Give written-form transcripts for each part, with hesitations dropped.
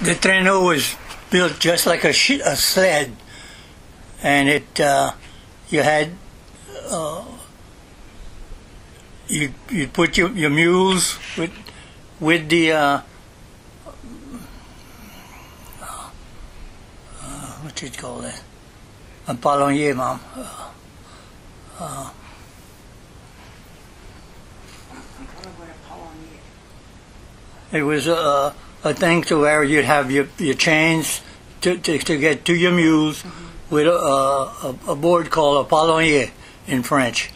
The trainaux was built just like a sled, and it you had you put your mules with the what you call that? A palonnier, Mom. It was a thing to where you'd have your chains to get to your mules with a board called a palonnier in French,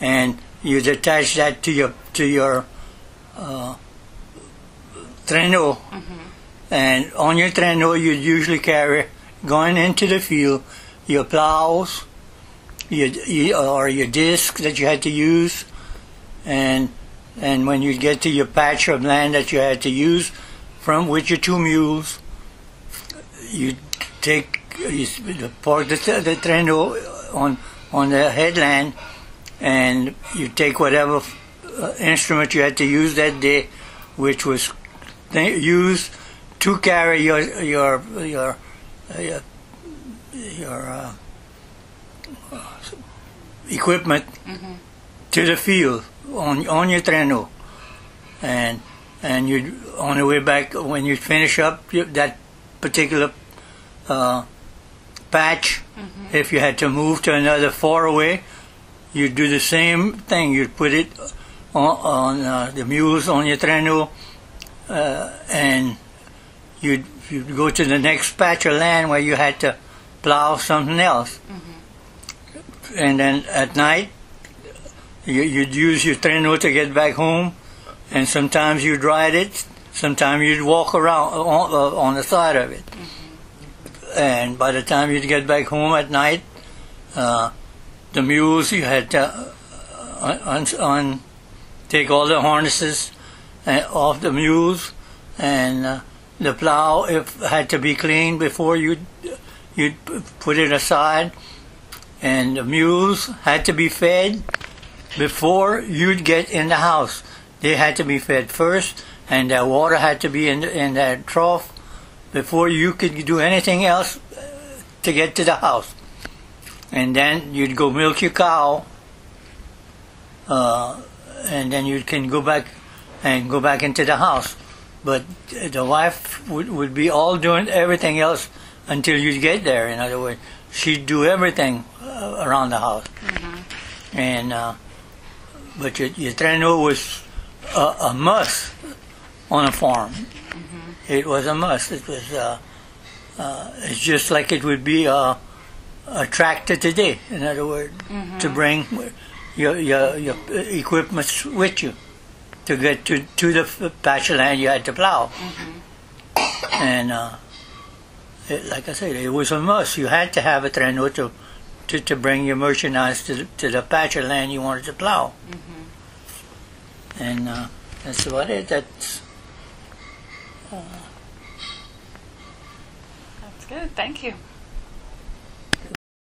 and you'd attach that to your trainaux, and on your trainaux you'd usually carry, going into the field, your plows, or your disc that you had to use, and when you get to your patch of land that you had to use with your two mules, you park the trainaux on the headland, and you take whatever instrument you had to use that day, which was used to carry your equipment to the field on your trainaux, and you on the way back, when you finish up that particular patch, if you had to move to another far away, you'd do the same thing. You'd put it on the mules on your trainaux, and you'd go to the next patch of land where you had to plow something else. And then at night, you'd use your trainaux to get back home, and sometimes you'd ride it, sometimes you'd walk around on the side of it. And by the time you'd get back home at night, the mules, you had to take all the harnesses off the mules, and the plow had to be cleaned before you'd put it aside, and the mules had to be fed before you'd get in the house. They had to be fed first, and their water had to be in that trough before you could do anything else to get to the house. And then you'd go milk your cow, and then you can go back into the house. But the wife would be all doing everything else until you get there. In other words, she'd do everything around the house. And but your trainaux was a must on a farm. It was a must. It was it's just like it would be a tractor today. In other words, to bring your equipment with you to get to the patch of land you had to plow. And like I said, it was a must. You had to have a trainaux to bring your merchandise to the patch of land you wanted to plow. And that's about it. That's good. Thank you.